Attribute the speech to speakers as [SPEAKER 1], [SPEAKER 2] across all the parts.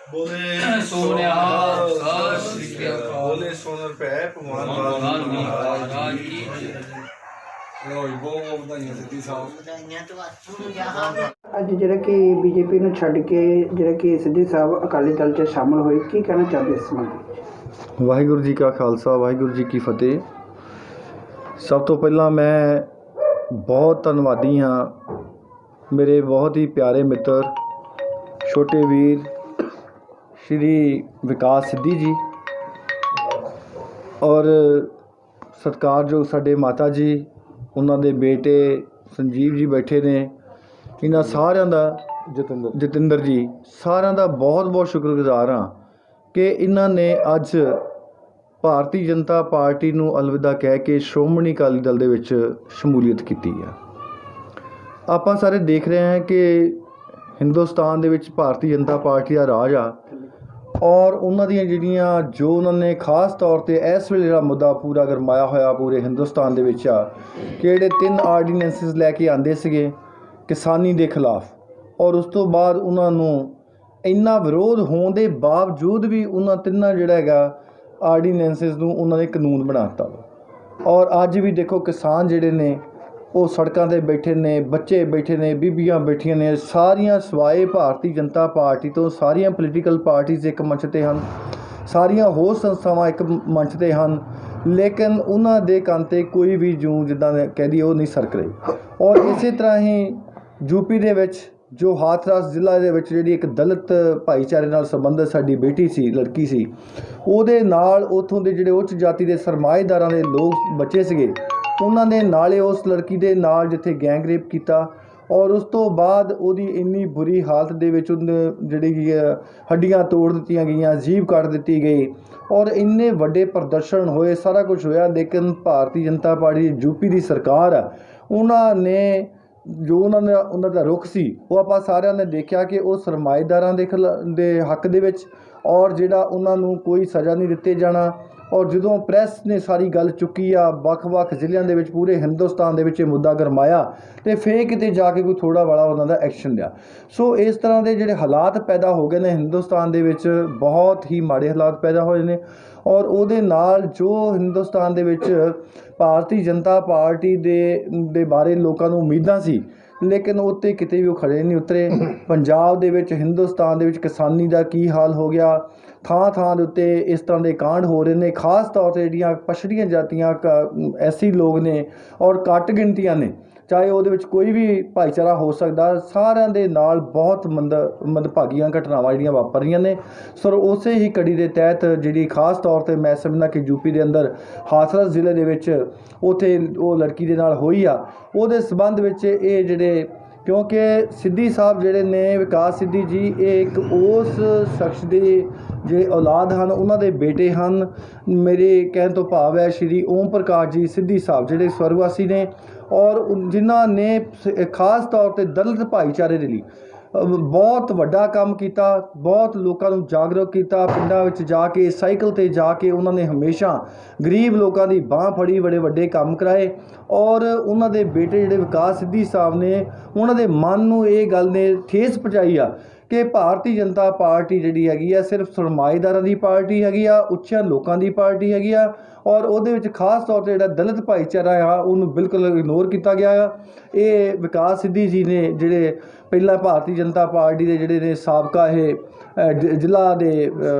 [SPEAKER 1] बोले
[SPEAKER 2] सोने
[SPEAKER 1] बोले सोनर पे भगवान
[SPEAKER 2] महाराज की
[SPEAKER 3] ਅੱਜ ਜਿਹੜਾ ਕਿ ਬੀਜੇਪੀ ਨੂੰ ਛੱਡ ਕੇ ਜਿਹੜਾ ਕਿ ਸਿੱਧੂ ਸਾਹਿਬ ਅਕਾਲੀ ਦਲ 'ਚ ਸ਼ਾਮਲ ਹੋਏ, ਕੀ ਕਹਿਣਾ ਚਾਹੁੰਦੇ ਇਸ ਸੰਬੰਧ?
[SPEAKER 4] ਵਾਹਿਗੁਰੂ ਜੀ ਕਾ ਖਾਲਸਾ, ਵਾਹਿਗੁਰੂ ਜੀ ਕੀ ਫਤਿਹ। ਸਭ ਤੋਂ ਪਹਿਲਾਂ ਮੈਂ ਬਹੁਤ ਧੰਨਵਾਦੀ ਹਾਂ ਮੇਰੇ ਬਹੁਤ ਹੀ ਪਿਆਰੇ ਮਿੱਤਰ ਛੋਟੇ ਵੀਰ ਸ਼੍ਰੀ ਵਿਕਾਸ ਸਿੱਧੀ ਜੀ ਔਰ ਸਤਿਕਾਰਯੋਗ ਸਾਡੇ ਮਾਤਾ ਜੀ, ਉਹਨਾਂ ਦੇ ਬੇਟੇ ਸੰਜੀਵ ਜੀ ਬੈਠੇ ਨੇ, ਇਹਨਾਂ ਸਾਰਿਆਂ ਦਾ ਜਤਿੰਦਰ ਜੀ, ਸਾਰਿਆਂ ਦਾ ਬਹੁਤ ਬਹੁਤ ਸ਼ੁਕਰਗੁਜ਼ਾਰ ਹਾਂ ਕਿ ਇਹਨਾਂ ਨੇ ਅੱਜ ਭਾਰਤੀ ਜਨਤਾ ਪਾਰਟੀ ਨੂੰ ਅਲਵਿਦਾ ਕਹਿ ਕੇ ਸ਼੍ਰੋਮਣੀ ਅਕਾਲੀ ਦਲ ਦੇ ਵਿੱਚ ਸ਼ਮੂਲੀਅਤ ਕੀਤੀ ਆ। ਆਪਾਂ ਸਾਰੇ ਦੇਖ ਰਹੇ ਹਾਂ ਕਿ ਹਿੰਦੁਸਤਾਨ ਦੇ ਵਿੱਚ ਭਾਰਤੀ ਜਨਤਾ ਪਾਰਟੀ ਦਾ ਰਾਜ ਆ ਔਰ ਉਹਨਾਂ ਦੀਆਂ ਜਿਹੜੀਆਂ ਜੋ ਉਹਨਾਂ ਨੇ ਖਾਸ ਤੌਰ 'ਤੇ ਇਸ ਵੇਲੇ ਜਿਹੜਾ ਮੁੱਦਾ ਪੂਰਾ ਗਰਮਾਇਆ ਹੋਇਆ ਪੂਰੇ ਹਿੰਦੁਸਤਾਨ ਦੇ ਵਿੱਚ ਆ ਕਿ ਜਿਹੜੇ 3 ਆਰਡੀਨੈਂਸਿਸ ਲੈ ਕੇ ਆਉਂਦੇ ਸੀਗੇ ਕਿਸਾਨੀ ਦੇ ਖਿਲਾਫ, ਔਰ ਉਸ ਤੋਂ ਬਾਅਦ ਉਹਨਾਂ ਨੂੰ ਇੰਨਾ ਵਿਰੋਧ ਹੋਣ ਦੇ ਬਾਵਜੂਦ ਵੀ ਉਹਨਾਂ ਤਿੰਨਾਂ ਜਿਹੜਾ ਹੈਗਾ ਆਰਡੀਨੈਂਸਿਸ ਨੂੰ ਉਹਨਾਂ ਨੇ ਕਾਨੂੰਨ ਬਣਾ ਦਿੱਤਾ। ਔਰ ਅੱਜ ਵੀ ਦੇਖੋ ਕਿਸਾਨ ਜਿਹੜੇ ਨੇ ਉਹ ਸੜਕਾਂ 'ਤੇ ਬੈਠੇ ਨੇ, ਬੱਚੇ ਬੈਠੇ ਨੇ, ਬੀਬੀਆਂ ਬੈਠੀਆਂ ਨੇ, ਸਾਰੀਆਂ ਸਵਾਏ ਭਾਰਤੀ ਜਨਤਾ ਪਾਰਟੀ ਤੋਂ ਸਾਰੀਆਂ ਪੋਲੀਟੀਕਲ ਪਾਰਟੀਜ਼ ਇੱਕ ਮੰਚ ਤੇ ਹਨ, ਸਾਰੀਆਂ ਹੋਰ ਸੰਸਥਾਵਾਂ ਇੱਕ ਮੰਚ 'ਤੇ ਹਨ, ਲੇਕਿਨ ਉਹਨਾਂ ਦੇ ਕੰਨ 'ਤੇ ਕੋਈ ਵੀ ਜੂੰ ਜਿੱਦਾਂ ਕਹਿ ਦਈਏ ਉਹ ਨਹੀਂ ਸਰਕ ਰਹੀ। ਔਰ ਇਸੇ ਤਰ੍ਹਾਂ ਹੀ ਯੂਪੀ ਦੇ ਵਿੱਚ ਜੋ ਹਾਥਰਸ ਜ਼ਿਲ੍ਹਾ ਦੇ ਵਿੱਚ ਜਿਹੜੀ ਇੱਕ ਦਲਿਤ ਭਾਈਚਾਰੇ ਨਾਲ ਸੰਬੰਧਿਤ ਸਾਡੀ ਬੇਟੀ ਸੀ, ਲੜਕੀ ਸੀ, ਉਹਦੇ ਨਾਲ ਉੱਥੋਂ ਦੇ ਜਿਹੜੇ ਉੱਚ ਜਾਤੀ ਦੇ ਸਰਮਾਏਦਾਰਾਂ ਦੇ ਲੋਕ ਬੱਚੇ ਸੀਗੇ, ਉਹਨਾਂ ਨੇ ਨਾਲੇ ਉਸ ਲੜਕੀ ਦੇ ਨਾਲ ਜਿੱਥੇ ਗੈਂਗ ਰੇਪ ਕੀਤਾ ਔਰ ਉਸ ਤੋਂ ਬਾਅਦ ਉਹਦੀ ਇੰਨੀ ਬੁਰੀ ਹਾਲਤ ਦੇ ਵਿੱਚ ਜਿਹੜੀ ਹੱਡੀਆਂ ਤੋੜ ਦਿੱਤੀਆਂ ਗਈਆਂ, ਜੀਭ ਕੱਟ ਦਿੱਤੀ ਗਈ ਔਰ ਇੰਨੇ ਵੱਡੇ ਪ੍ਰਦਰਸ਼ਨ ਹੋਏ, ਸਾਰਾ ਕੁਝ ਹੋਇਆ। ਲੇਕਿਨ ਭਾਰਤੀ ਜਨਤਾ ਪਾਰਟੀ ਯੂਪੀ ਦੀ ਸਰਕਾਰ ਆ, ਉਹਨਾਂ ਨੇ ਜੋ ਉਹਨਾਂ ਦਾ ਰੁਖ ਸੀ ਉਹ ਆਪਾਂ ਸਾਰਿਆਂ ਨੇ ਦੇਖਿਆ ਕਿ ਉਹ ਸਰਮਾਏਦਾਰਾਂ ਦੇ ਹੱਕ ਦੇ ਵਿੱਚ ਔਰ ਜਿਹੜਾ ਉਹਨਾਂ ਨੂੰ ਕੋਈ ਸਜ਼ਾ ਨਹੀਂ ਦਿੱਤੇ ਜਾਣਾ। ਔਰ ਜਦੋਂ ਪ੍ਰੈਸ ਨੇ ਸਾਰੀ ਗੱਲ ਚੁੱਕੀ ਆ, ਵੱਖ-ਵੱਖ ਜ਼ਿਲ੍ਹਿਆਂ ਦੇ ਵਿੱਚ ਪੂਰੇ ਹਿੰਦੁਸਤਾਨ ਦੇ ਵਿੱਚ ਇਹ ਮੁੱਦਾ ਗਰਮਾਇਆ ਅਤੇ ਫਿਰ ਕਿਤੇ ਜਾ ਕੇ ਕੋਈ ਥੋੜ੍ਹਾ ਬੜਾ ਉਹਨਾਂ ਦਾ ਐਕਸ਼ਨ ਲਿਆ। ਸੋ ਇਸ ਤਰ੍ਹਾਂ ਦੇ ਜਿਹੜੇ ਹਾਲਾਤ ਪੈਦਾ ਹੋ ਗਏ ਨੇ ਹਿੰਦੁਸਤਾਨ ਦੇ ਵਿੱਚ, ਬਹੁਤ ਹੀ ਮਾੜੇ ਹਾਲਾਤ ਪੈਦਾ ਹੋਏ ਨੇ ਔਰ ਉਹਦੇ ਨਾਲ ਜੋ ਹਿੰਦੁਸਤਾਨ ਦੇ ਵਿੱਚ ਭਾਰਤੀ ਜਨਤਾ ਪਾਰਟੀ ਦੇ ਬਾਰੇ ਲੋਕਾਂ ਨੂੰ ਉਮੀਦਾਂ ਸੀ, ਲੇਕਿਨ ਉੱਤੇ ਕਿਤੇ ਵੀ ਉਹ ਖੜੇ ਨਹੀਂ ਉਤਰੇ। ਪੰਜਾਬ ਦੇ ਵਿੱਚ, ਹਿੰਦੁਸਤਾਨ ਦੇ ਵਿੱਚ ਕਿਸਾਨੀ ਦਾ ਕੀ ਹਾਲ ਹੋ ਗਿਆ, ਥਾਂ ਥਾਂ ਦੇ ਉੱਤੇ ਇਸ ਤਰ੍ਹਾਂ ਦੇ ਕਾਂਡ ਹੋ ਰਹੇ ਨੇ। ਖਾਸ ਤੌਰ 'ਤੇ ਜਿਹੜੀਆਂ ਪਛੜੀਆਂ ਜਾਤੀਆਂ ਐਸੀ ਲੋਕ ਨੇ ਔਰ ਘੱਟ ਗਿਣਤੀਆਂ ਨੇ, ਚਾਹੇ ਉਹਦੇ ਵਿੱਚ ਕੋਈ ਵੀ ਭਾਈਚਾਰਾ ਹੋ ਸਕਦਾ, ਸਾਰਿਆਂ ਦੇ ਨਾਲ ਬਹੁਤ ਮੰਦਭਾਗੀਆਂ ਘਟਨਾਵਾਂ ਜਿਹੜੀਆਂ ਵਾਪਰ ਰਹੀਆਂ ਨੇ। ਸਰ ਉਸੇ ਹੀ ਕੜੀ ਦੇ ਤਹਿਤ ਜਿਹੜੀ ਖਾਸ ਤੌਰ 'ਤੇ ਮੈਂ ਸਮਝਦਾ ਕਿ ਯੂਪੀ ਦੇ ਅੰਦਰ ਹਾਥਰਸ ਜ਼ਿਲ੍ਹੇ ਦੇ ਵਿੱਚ ਉੱਥੇ ਉਹ ਲੜਕੀ ਦੇ ਨਾਲ ਹੋਈ ਆ, ਉਹਦੇ ਸੰਬੰਧ ਵਿੱਚ ਇਹ ਜਿਹੜੇ, ਕਿਉਂਕਿ ਸਿੱਧੀ ਸਾਹਿਬ ਜਿਹੜੇ ਨੇ, ਵਿਕਾਸ ਸਿੱਧੀ ਜੀ, ਇਹ ਇੱਕ ਉਸ ਸ਼ਖਸ ਦੇ ਜਿਹੜੇ ਔਲਾਦ ਹਨ, ਉਹਨਾਂ ਦੇ ਬੇਟੇ ਹਨ। ਮੇਰੇ ਕਹਿਣ ਤੋਂ ਭਾਵ ਹੈ ਸ਼੍ਰੀ ਓਮ ਪ੍ਰਕਾਸ਼ ਜੀ ਸਿੱਧੀ ਸਾਹਿਬ ਜਿਹੜੇ ਸਵਰਗਵਾਸੀ ਨੇ ਔਰ ਜਿਨ੍ਹਾਂ ਨੇ ਖਾਸ ਤੌਰ 'ਤੇ ਦਲਿਤ ਭਾਈਚਾਰੇ ਦੇ ਲਈ ਬਹੁਤ ਵੱਡਾ ਕੰਮ ਕੀਤਾ, ਬਹੁਤ ਲੋਕਾਂ ਨੂੰ ਜਾਗਰੂਕ ਕੀਤਾ। ਪਿੰਡਾਂ ਵਿੱਚ ਜਾ ਕੇ ਸਾਈਕਲ 'ਤੇ ਜਾ ਕੇ ਉਹਨਾਂ ਨੇ ਹਮੇਸ਼ਾ ਗਰੀਬ ਲੋਕਾਂ ਦੀ ਬਾਂਹ ਫੜੀ, ਬੜੇ ਵੱਡੇ ਕੰਮ ਕਰਾਏ ਔਰ ਉਹਨਾਂ ਦੇ ਬੇਟੇ ਜਿਹੜੇ ਵਿਕਾਸ ਸਿੱਧੀ ਸਾਹਿਬ ਨੇ, ਉਹਨਾਂ ਦੇ ਮਨ ਨੂੰ ਇਹ ਗੱਲ ਨੇ ਠੇਸ ਪਹੁੰਚਾਈ ਆ ਕਿ ਭਾਰਤੀ ਜਨਤਾ ਪਾਰਟੀ ਜਿਹੜੀ ਹੈਗੀ ਆ ਸਿਰਫ ਸਰਮਾਏਦਾਰਾਂ ਦੀ ਪਾਰਟੀ ਹੈਗੀ ਆ, ਉੱਚਿਆਂ ਲੋਕਾਂ ਦੀ ਪਾਰਟੀ ਹੈਗੀ ਆ ਔਰ ਉਹਦੇ ਵਿੱਚ ਖਾਸ ਤੌਰ 'ਤੇ ਜਿਹੜਾ ਦਲਿਤ ਭਾਈਚਾਰਾ ਆ ਉਹਨੂੰ ਬਿਲਕੁਲ ਇਗਨੋਰ ਕੀਤਾ ਗਿਆ ਆ। ਇਹ ਵਿਕਾਸ ਸਿੱਧੀ ਜੀ ਨੇ ਜਿਹੜੇ ਪਹਿਲਾਂ ਭਾਰਤੀ ਜਨਤਾ ਪਾਰਟੀ ਦੇ ਜਿਹੜੇ ਨੇ ਸਾਬਕਾ ਇਹ ਜ਼ਿਲ੍ਹਾ ਦੇ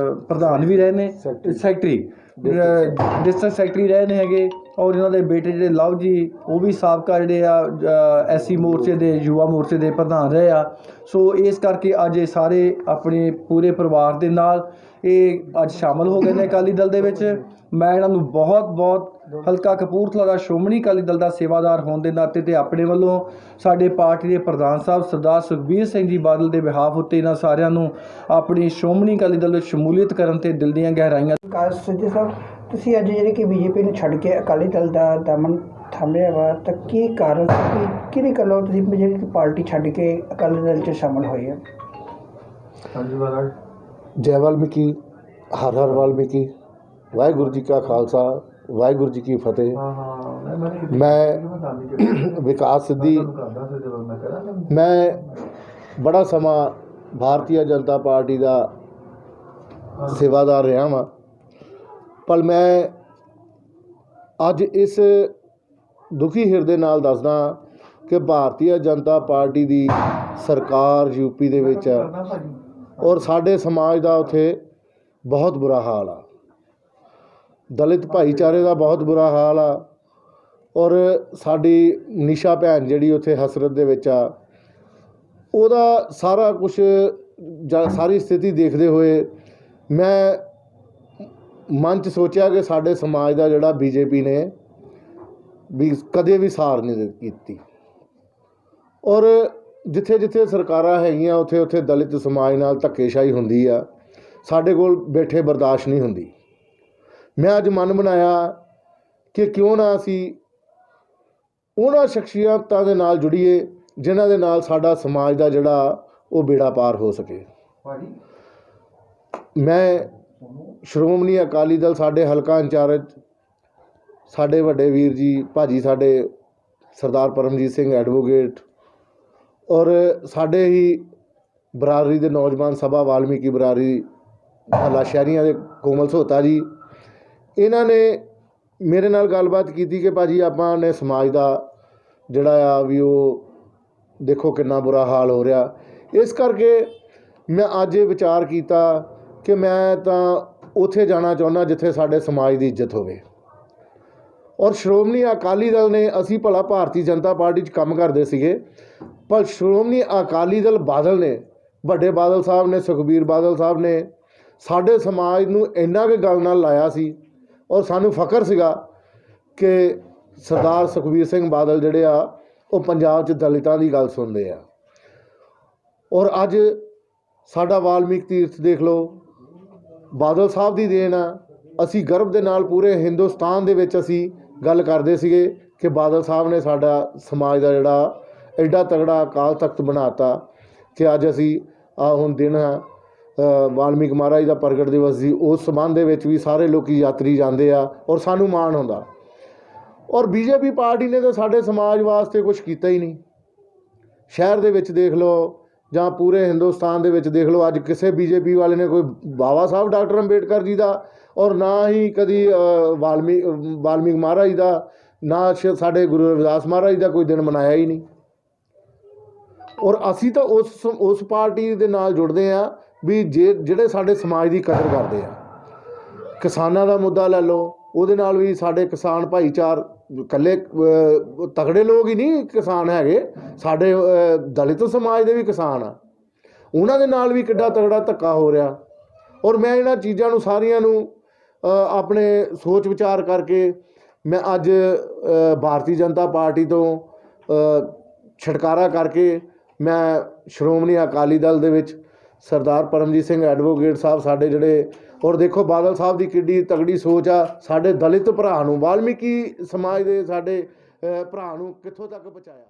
[SPEAKER 4] ਪ੍ਰਧਾਨ ਵੀ ਰਹੇ ਨੇ, ਸੈਕਟਰੀ, ਡਿਸਟ੍ਰਿਕਟ ਸੈਕਟਰੀ ਰਹੇ ਨੇ ਹੈਗੇ ਔਰ ਇਹਨਾਂ ਦੇ ਬੇਟੇ ਜਿਹੜੇ ਲਵ ਜੀ, ਉਹ ਵੀ ਸਾਬਕਾ ਜਿਹੜੇ ਆ ਐਸਸੀ ਮੋਰਚੇ ਦੇ, ਯੁਵਾ ਮੋਰਚੇ ਦੇ ਪ੍ਰਧਾਨ ਰਹੇ ਆ। ਸੋ ਇਸ ਕਰਕੇ ਅੱਜ ਇਹ ਸਾਰੇ ਆਪਣੇ ਪੂਰੇ ਪਰਿਵਾਰ ਦੇ ਨਾਲ ਇਹ ਅੱਜ ਸ਼ਾਮਲ ਹੋ ਗਏ ਨੇ ਅਕਾਲੀ ਦਲ ਦੇ ਵਿੱਚ। ਮੈਂ ਇਹਨਾਂ ਨੂੰ ਬਹੁਤ ਹਲਕਾ ਕਪੂਰਥਲਾ ਦਾ ਸ਼੍ਰੋਮਣੀ ਅਕਾਲੀ ਦਲ ਦਾ ਸੇਵਾਦਾਰ ਹੋਣ ਦੇ ਨਾਤੇ ਤੇ ਆਪਣੇ ਵੱਲੋਂ ਸਾਡੇ ਪਾਰਟੀ ਦੇ ਪ੍ਰਧਾਨ ਸਾਹਿਬ ਸਰਦਾਰ ਸੁਖਬੀਰ ਸਿੰਘ ਜੀ ਬਾਦਲ ਦੇ ਬਿਹਾਫ ਉੱਤੇ ਇਹਨਾਂ ਸਾਰਿਆਂ ਨੂੰ ਆਪਣੀ ਸ਼੍ਰੋਮਣੀ ਅਕਾਲੀ ਦਲ ਵਿੱਚ ਸ਼ਮੂਲੀਅਤ ਕਰਨ ਤੇ ਦਿਲ ਦੀਆਂ ਗਹਿਰਾਈਆਂ।
[SPEAKER 3] ਵਿਕਾਸ ਸਿੱਧੂ ਸਾਹਿਬ, ਤੁਸੀਂ ਅੱਜ ਜਿਹੜੇ ਕਿ ਬੀਜੇਪੀ ਨੂੰ ਛੱਡ ਕੇ ਅਕਾਲੀ ਦਲ ਦਾ ਦਾਮਨ ਥੰਮਿਆ ਵਾ, ਤਾਂ ਕੀ ਕਾਰਨ ਸੀ, ਕਿਹੜੀ ਗੱਲੋਂ ਤੁਸੀਂ ਜਿਹੜੀ ਪਾਰਟੀ ਛੱਡ ਕੇ ਅਕਾਲੀ ਦਲ 'ਚ ਸ਼ਾਮਲ ਹੋਏ ਹੋ?
[SPEAKER 4] ਹਾਂਜੀ ਮਹਾਰਾਜ।
[SPEAKER 5] ਜੈ ਵਾਲਮੀਕੀ, ਹਰ ਹਰ ਵਾਲਮੀਕੀ। ਵਾਹਿਗੁਰੂ ਜੀ ਕਾ ਖਾਲਸਾ, ਵਾਹਿਗੁਰੂ ਜੀ ਕੀ ਫਤਿਹ। ਮੈਂ ਵਿਕਾਸ ਸਿੱਧੀ, ਮੈਂ ਬੜਾ ਸਮਾਂ ਭਾਰਤੀ ਜਨਤਾ ਪਾਰਟੀ ਦਾ ਸੇਵਾਦਾਰ ਰਿਹਾ ਵਾਂ। ਪਰ ਮੈਂ ਅੱਜ ਇਸ ਦੁਖੀ ਹਿਰਦੇ ਨਾਲ ਦੱਸਦਾ ਕਿ ਭਾਰਤੀ ਜਨਤਾ ਪਾਰਟੀ ਦੀ ਸਰਕਾਰ ਯੂਪੀ ਦੇ ਵਿੱਚ ਆ ਔਰ ਸਾਡੇ ਸਮਾਜ ਦਾ ਉੱਥੇ ਬਹੁਤ ਬੁਰਾ ਹਾਲ ਆ। ਦਲਿਤ ਭਾਈਚਾਰੇ ਦਾ ਬਹੁਤ ਬੁਰਾ ਹਾਲ ਆ ਔਰ ਸਾਡੀ ਨਿਸ਼ਾ ਭੈਣ ਜਿਹੜੀ ਉੱਥੇ ਹਸਰਤ ਦੇ ਵਿੱਚ ਆ, ਉਹਦਾ ਸਾਰਾ ਕੁਝ ਸਾਰੀ ਸਥਿਤੀ ਦੇਖਦੇ ਹੋਏ ਮੈਂ ਮਨ 'ਚ ਸੋਚਿਆ ਕਿ ਸਾਡੇ ਸਮਾਜ ਦਾ ਜਿਹੜਾ ਬੀਜੇਪੀ ਨੇ ਵੀ ਕਦੇ ਵੀ ਸਾਰ ਨਹੀਂ ਕੀਤੀ ਔਰ ਜਿੱਥੇ ਜਿੱਥੇ ਸਰਕਾਰਾਂ ਹੈਗੀਆਂ ਉੱਥੇ ਉੱਥੇ ਦਲਿਤ ਸਮਾਜ ਨਾਲ ਧੱਕੇਸ਼ਾਹੀ ਹੁੰਦੀ ਆ। ਸਾਡੇ ਕੋਲ ਬੈਠੇ ਬਰਦਾਸ਼ਤ ਨਹੀਂ ਹੁੰਦੀ। ਮੈਂ ਅੱਜ ਮਨ ਬਣਾਇਆ ਕਿ ਕਿਉਂ ਨਾ ਅਸੀਂ ਉਹਨਾਂ ਸ਼ਖਸੀਅਤਾਂ ਦੇ ਨਾਲ ਜੁੜੀਏ ਜਿਨ੍ਹਾਂ ਦੇ ਨਾਲ ਸਾਡਾ ਸਮਾਜ ਦਾ ਜਿਹੜਾ ਉਹ ਬੇੜਾ ਪਾਰ ਹੋ ਸਕੇ। ਮੈਂ ਸ਼੍ਰੋਮਣੀ ਅਕਾਲੀ ਦਲ ਸਾਡੇ ਹਲਕਾ ਇੰਚਾਰਜ ਸਾਡੇ ਵੱਡੇ ਵੀਰ ਜੀ ਭਾਜੀ ਸਾਡੇ ਸਰਦਾਰ ਪਰਮਜੀਤ ਸਿੰਘ ਐਡਵੋਕੇਟ ਔਰ ਸਾਡੇ ਹੀ ਬਰਾਦਰੀ ਦੇ ਨੌਜਵਾਨ ਸਭਾ ਵਾਲਮੀਕੀ ਬਰਾਦਰੀ ਮਹੱਲਾ ਸ਼ਹਿਰੀਆਂ ਦੇ ਕੋਮਲ ਸੋਤਾ ਜੀ, ਇਹਨਾਂ ਨੇ ਮੇਰੇ ਨਾਲ ਗੱਲਬਾਤ ਕੀਤੀ ਕਿ ਭਾਜੀ ਆਪਾਂ ਨੇ ਸਮਾਜ ਦਾ ਜਿਹੜਾ ਆ ਵੀ ਉਹ ਦੇਖੋ ਕਿੰਨਾ ਬੁਰਾ ਹਾਲ ਹੋ ਰਿਹਾ। ਇਸ ਕਰਕੇ ਮੈਂ ਅੱਜ ਇਹ ਵਿਚਾਰ ਕੀਤਾ ਕਿ ਮੈਂ ਤਾਂ ਉੱਥੇ ਜਾਣਾ ਚਾਹੁੰਦਾ ਜਿੱਥੇ ਸਾਡੇ ਸਮਾਜ ਦੀ ਇੱਜ਼ਤ ਹੋਵੇ। ਔਰ ਸ਼੍ਰੋਮਣੀ ਅਕਾਲੀ ਦਲ ਨੇ ਅਸੀਂ ਭਲਾ ਭਾਰਤੀ ਜਨਤਾ ਪਾਰਟੀ 'ਚ ਕੰਮ ਕਰਦੇ ਸੀਗੇ, ਪਰ ਸ਼੍ਰੋਮਣੀ ਅਕਾਲੀ ਦਲ ਬਾਦਲ ਨੇ, ਵੱਡੇ ਬਾਦਲ ਸਾਹਿਬ ਨੇ, ਸੁਖਬੀਰ ਬਾਦਲ ਸਾਹਿਬ ਨੇ ਸਾਡੇ ਸਮਾਜ ਨੂੰ ਇੰਨਾ ਕੁ ਗੱਲ ਨਾਲ ਲਾਇਆ ਸੀ ਔਰ ਸਾਨੂੰ ਫਖਰ ਸੀਗਾ ਕਿ ਸਰਦਾਰ ਸੁਖਬੀਰ ਸਿੰਘ ਬਾਦਲ ਜਿਹੜੇ ਆ ਉਹ ਪੰਜਾਬ 'ਚ ਦਲਿਤਾਂ ਦੀ ਗੱਲ ਸੁਣਦੇ ਆ। ਔਰ ਅੱਜ ਸਾਡਾ ਵਾਲਮੀਕ ਤੀਰਥ ਦੇਖ ਲਓ, ਬਾਦਲ ਸਾਹਿਬ ਦੀ ਦੇਣ ਆ। ਅਸੀਂ ਗਰਵ ਦੇ ਨਾਲ ਪੂਰੇ ਹਿੰਦੁਸਤਾਨ ਦੇ ਵਿੱਚ ਅਸੀਂ ਗੱਲ ਕਰਦੇ ਸੀਗੇ ਕਿ ਬਾਦਲ ਸਾਹਿਬ ਨੇ ਸਾਡਾ ਸਮਾਜ ਦਾ ਜਿਹੜਾ ਐਡਾ ਤਗੜਾ ਅਕਾਲ ਤਖਤ ਬਣਾਤਾ ਕਿ ਅੱਜ ਅਸੀਂ ਹੁਣ ਦਿਨ ਵਾਲਮੀਕ ਮਹਾਰਾਜ ਦਾ ਪ੍ਰਗਟ ਦਿਵਸ ਸੀ, ਉਸ ਸੰਬੰਧ ਦੇ ਵਿੱਚ ਵੀ ਸਾਰੇ ਲੋਕ ਯਾਤਰੀ ਜਾਂਦੇ ਆ ਔਰ ਸਾਨੂੰ ਮਾਣ ਹੁੰਦਾ। ਔਰ ਬੀਜੇਪੀ ਪਾਰਟੀ ਨੇ ਤਾਂ ਸਾਡੇ ਸਮਾਜ ਵਾਸਤੇ ਕੁਝ ਕੀਤਾ ਹੀ ਨਹੀਂ। ਸ਼ਹਿਰ ਦੇ ਵਿੱਚ ਦੇਖ ਲਓ ਜਾਂ ਪੂਰੇ ਹਿੰਦੁਸਤਾਨ ਦੇ ਵਿੱਚ ਦੇਖ ਲਓ, ਅੱਜ ਕਿਸੇ ਬੀਜੇਪੀ ਵਾਲੇ ਨੇ ਕੋਈ ਬਾਬਾ ਸਾਹਿਬ ਡਾਕਟਰ ਅੰਬੇਡਕਰ ਜੀ ਦਾ ਔਰ ਨਾ ਹੀ ਕਦੀ ਵਾਲਮੀਕ ਮਹਾਰਾਜ ਦਾ, ਨਾ ਸਾਡੇ ਗੁਰੂ ਰਵਿਦਾਸ ਮਹਾਰਾਜ ਦਾ ਕੋਈ ਦਿਨ ਮਨਾਇਆ ਹੀ ਨਹੀਂ। ਔਰ ਅਸੀਂ ਤਾਂ ਉਸ ਪਾਰਟੀ ਦੇ ਨਾਲ ਜੁੜਦੇ ਹਾਂ ਵੀ ਜਿਹੜੇ ਸਾਡੇ ਸਮਾਜ ਦੀ ਕਦਰ ਕਰਦੇ ਆ। ਕਿਸਾਨਾਂ ਦਾ ਮੁੱਦਾ ਲੈ ਲਓ, ਉਹਦੇ ਨਾਲ ਵੀ ਸਾਡੇ ਕਿਸਾਨ ਭਾਈਚਾਰ ਇਕੱਲੇ ਤਗੜੇ ਲੋਕ ਹੀ ਨਹੀਂ ਕਿਸਾਨ ਹੈਗੇ, ਸਾਡੇ ਦਲਿਤ ਸਮਾਜ ਦੇ ਵੀ ਕਿਸਾਨ ਆ, ਉਹਨਾਂ ਦੇ ਨਾਲ ਵੀ ਕਿੱਡਾ ਤਗੜਾ ਧੱਕਾ ਹੋ ਰਿਹਾ। ਔਰ ਮੈਂ ਇਹਨਾਂ ਚੀਜ਼ਾਂ ਨੂੰ ਸਾਰੀਆਂ ਨੂੰ ਆਪਣੇ ਸੋਚ ਵਿਚਾਰ ਕਰਕੇ ਮੈਂ ਅੱਜ ਭਾਰਤੀ ਜਨਤਾ ਪਾਰਟੀ ਤੋਂ ਛੁਟਕਾਰਾ ਕਰਕੇ ਮੈਂ ਸ਼੍ਰੋਮਣੀ ਅਕਾਲੀ ਦਲ ਦੇ ਵਿੱਚ ਸਰਦਾਰ ਪਰਮਜੀਤ ਸਿੰਘ ਐਡਵੋਕੇਟ ਸਾਹਿਬ ਸਾਡੇ ਜਿਹੜੇ, ਔਰ ਦੇਖੋ ਬਾਦਲ ਸਾਹਿਬ ਦੀ ਕਿੱਡੀ ਤਗੜੀ ਸੋਚ ਆ, ਸਾਡੇ ਦਲਿਤ ਭਰਾ ਨੂੰ, ਵਾਲਮੀਕੀ ਸਮਾਜ ਦੇ ਸਾਡੇ ਭਰਾ ਨੂੰ ਕਿੱਥੋਂ ਤੱਕ ਪਹੁੰਚਾਇਆ।